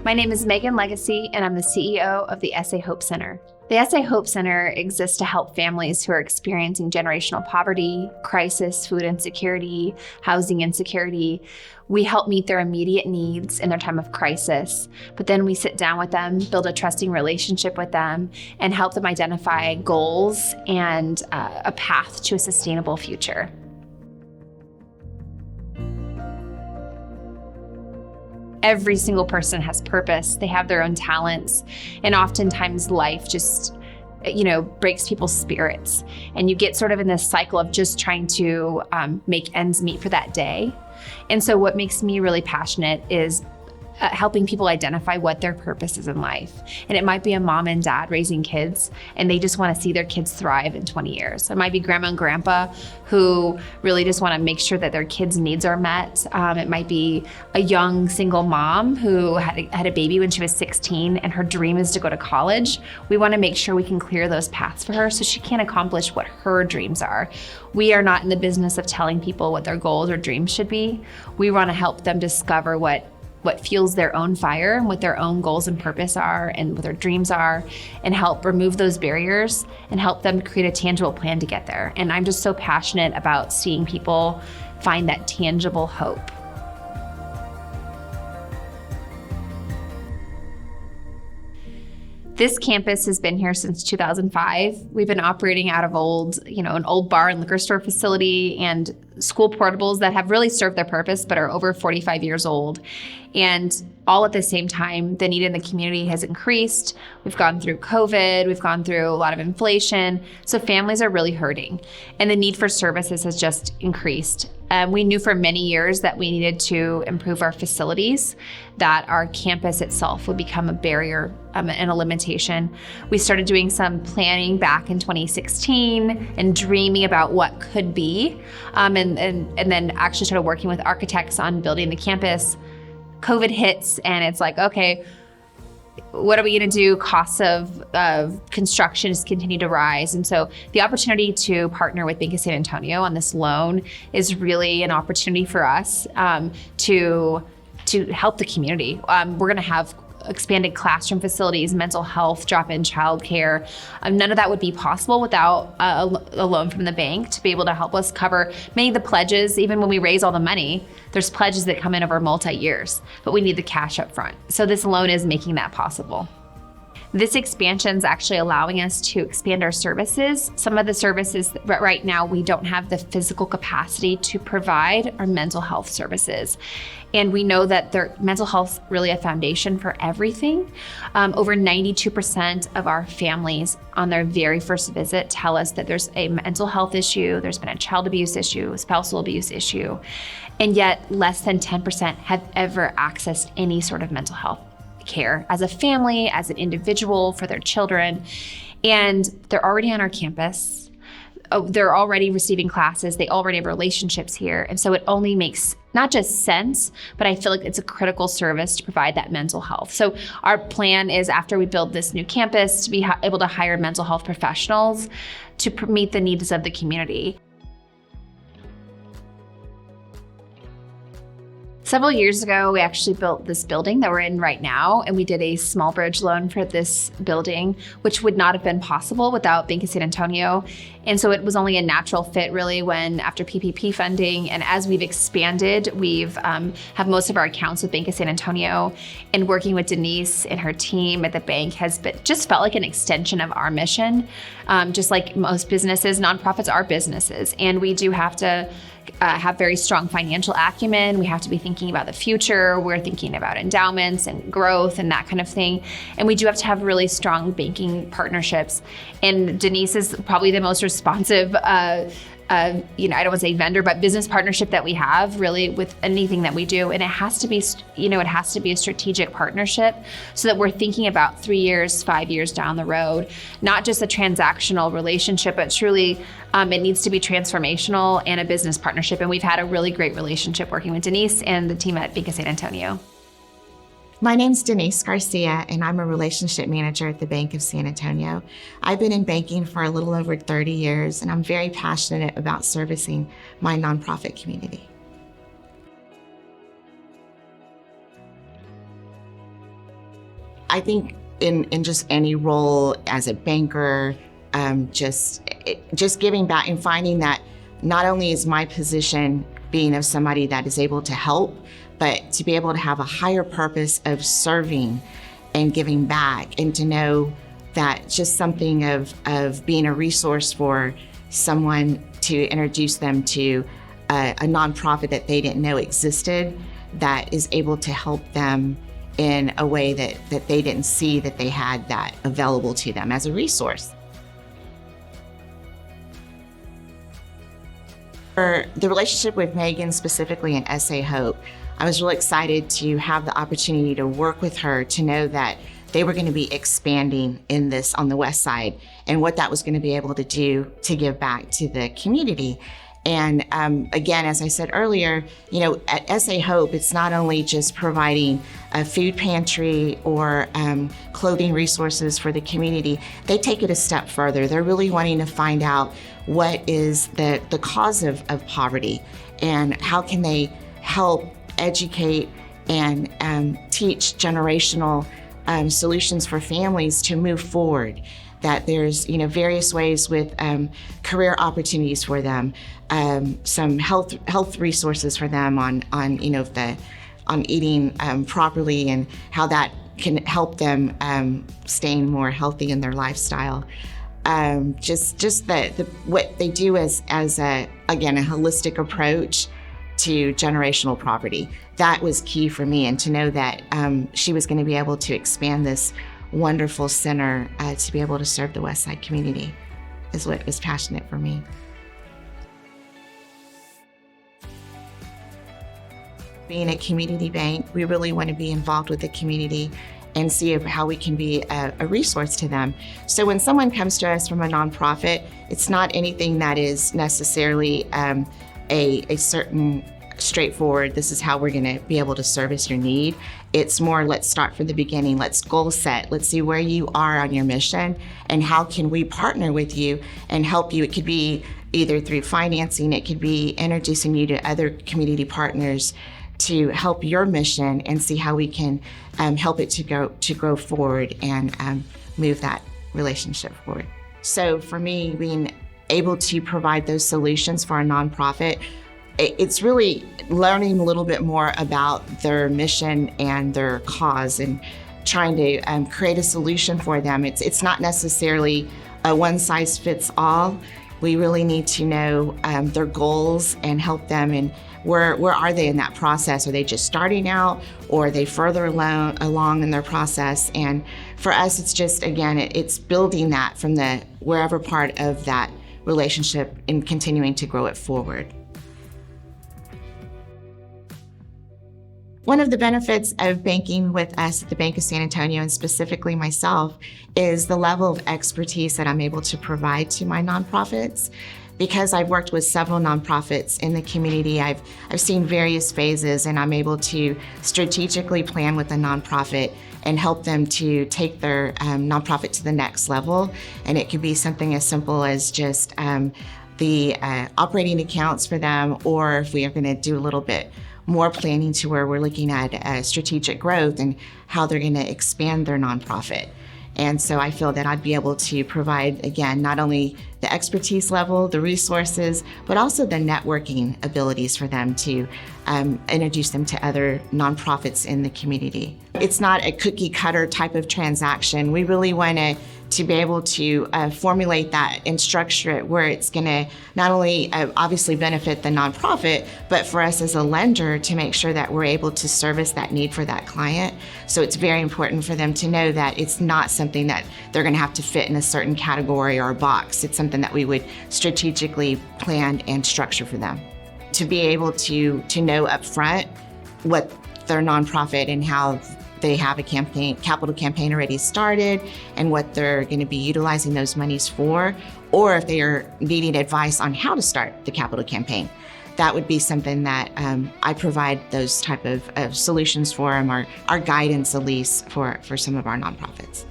My name is Megan Legacy, and I'm the CEO of the SA Hope Center. The SA Hope Center exists to help families who are experiencing generational poverty, crisis, food insecurity, housing insecurity. We help meet their immediate needs in their time of crisis, but then we sit down with them, build a trusting relationship with them, and help them identify goals and a path to a sustainable future. Every single person has purpose. They have their own talents. And oftentimes life just, breaks people's spirits. And you get sort of in this cycle of just trying to make ends meet for that day. And so what makes me really passionate is helping people identify what their purpose is in life. And it might be a mom and dad raising kids, and they just want to see their kids thrive in 20 years. It might be grandma and grandpa who really just want to make sure that their kids' needs are met. It might be a young single mom who had a baby when she was 16 and her dream is to go to college. We want to make sure we can clear those paths for her so she can accomplish what her dreams are. We are not in the business of telling people what their goals or dreams should be. We want to help them discover what fuels their own fire and what their own goals and purpose are and what their dreams are, and help remove those barriers and help them create a tangible plan to get there. And I'm just so passionate about seeing people find that tangible hope. This campus has been here since 2005. We've been operating out of an old bar and liquor store facility and school portables that have really served their purpose but are over 45 years old. And all at the same time, the need in the community has increased. We've gone through COVID, we've gone through a lot of inflation. So families are really hurting, and the need for services has just increased. We knew for many years that we needed to improve our facilities, that our campus itself would become a barrier and a limitation. We started doing some planning back in 2016 and dreaming about what could be, and then actually started working with architects on building the campus. COVID hits, and it's like, okay, what are we going to do? Costs of construction just continue to rise. And so the opportunity to partner with Bank of San Antonio on this loan is really an opportunity for us to help the community. We're going to have expanded classroom facilities, mental health, drop-in childcare. None of that would be possible without a loan from the bank to be able to help us cover many of the pledges. Even when we raise all the money, there's pledges that come in over multi-years, but we need the cash up front. So this loan is making that possible. This expansion is actually allowing us to expand our services. Some of the services that right now we don't have the physical capacity to provide are mental health services. And we know that mental health is really a foundation for everything. Over 92% of our families on their very first visit tell us that there's a mental health issue, there's been a child abuse issue, a spousal abuse issue, and yet less than 10% have ever accessed any sort of mental health care as a family, as an individual, for their children. And they're already on our campus. They're already receiving classes. They already have relationships here. And so it only makes not just sense, but I feel like it's a critical service to provide that mental health. So our plan is, after we build this new campus, to be able to hire mental health professionals to meet the needs of the community. Several years ago, we actually built this building that we're in right now, and we did a small bridge loan for this building, which would not have been possible without Bank of San Antonio. And so it was only a natural fit, really, when after PPP funding, and as we've expanded, we've have most of our accounts with Bank of San Antonio, and working with Denise and her team at the bank has just felt like an extension of our mission. Just like most businesses, nonprofits are businesses, and we do have to have very strong financial acumen. We have to be thinking about the future. We're thinking about endowments and growth and that kind of thing. And we do have to have really strong banking partnerships. And Denise is probably the most responsive, I don't want to say vendor, but business partnership that we have really with anything that we do. And it has to be, a strategic partnership so that we're thinking about 3 years, 5 years down the road, not just a transactional relationship, but truly it needs to be transformational and a business partnership. And we've had a really great relationship working with Denise and the team at Bank of San Antonio. My name's Denise Garcia, and I'm a relationship manager at the Bank of San Antonio. I've been in banking for a little over 30 years, and I'm very passionate about servicing my nonprofit community. I think in just any role as a banker, just giving back and finding that not only is my position being of somebody that is able to help, but to be able to have a higher purpose of serving and giving back, and to know that just something of being a resource for someone to introduce them to a nonprofit that they didn't know existed, that is able to help them in a way that they didn't see that they had that available to them as a resource. For the relationship with Megan, specifically in SA Hope, I was really excited to have the opportunity to work with her, to know that they were going to be expanding in this on the West Side, and what that was going to be able to do to give back to the community. And again, as I said earlier, at SA Hope, it's not only just providing a food pantry or clothing resources for the community. They take it a step further. They're really wanting to find out what is the cause of poverty, and how can they help educate and teach generational solutions for families to move forward. That there's various ways with career opportunities for them, some health resources for them on eating properly, and how that can help them staying more healthy in their lifestyle. Just what they do as a holistic approach to generational poverty. That was key for me, and to know that she was going to be able to expand this wonderful center to be able to serve the West Side community is what was passionate for me. Being a community bank, we really want to be involved with the community and see how we can be a resource to them. So when someone comes to us from a nonprofit, it's not anything that is necessarily a certain straightforward, this is how we're going to be able to service your need. It's more, let's start from the beginning. Let's goal set. Let's see where you are on your mission, and how can we partner with you and help you. It could be either through financing, it could be introducing you to other community partners to help your mission, and see how we can help it to grow forward and move that relationship forward. So for me, being able to provide those solutions for a nonprofit, it's really learning a little bit more about their mission and their cause, and trying to create a solution for them. It's not necessarily a one-size-fits-all. We really need to know their goals and help them, and where are they in that process? Are they just starting out, or are they further along in their process? And for us, it's just, again, it's building that from the wherever part of that relationship and continuing to grow it forward. One of the benefits of banking with us at the Bank of San Antonio, and specifically myself, is the level of expertise that I'm able to provide to my nonprofits. Because I've worked with several nonprofits in the community, I've seen various phases, and I'm able to strategically plan with a nonprofit and help them to take their nonprofit to the next level. And it could be something as simple as just the operating accounts for them, or if we are going to do a little bit more planning to where we're looking at strategic growth and how they're going to expand their nonprofit. And so I feel that I'd be able to provide, again, not only the expertise level, the resources, but also the networking abilities for them to introduce them to other nonprofits in the community. It's not a cookie cutter type of transaction. We really want to be able to formulate that and structure it where it's going to not only obviously benefit the nonprofit, but for us as a lender to make sure that we're able to service that need for that client. So it's very important for them to know that it's not something that they're going to have to fit in a certain category or a box. It's something that we would strategically plan and structure for them. To be able to know up front what their nonprofit and how they have a capital campaign already started, and what they're going to be utilizing those monies for, or if they are needing advice on how to start the capital campaign. That would be something that I provide those type of solutions for them, or our guidance at least for some of our nonprofits.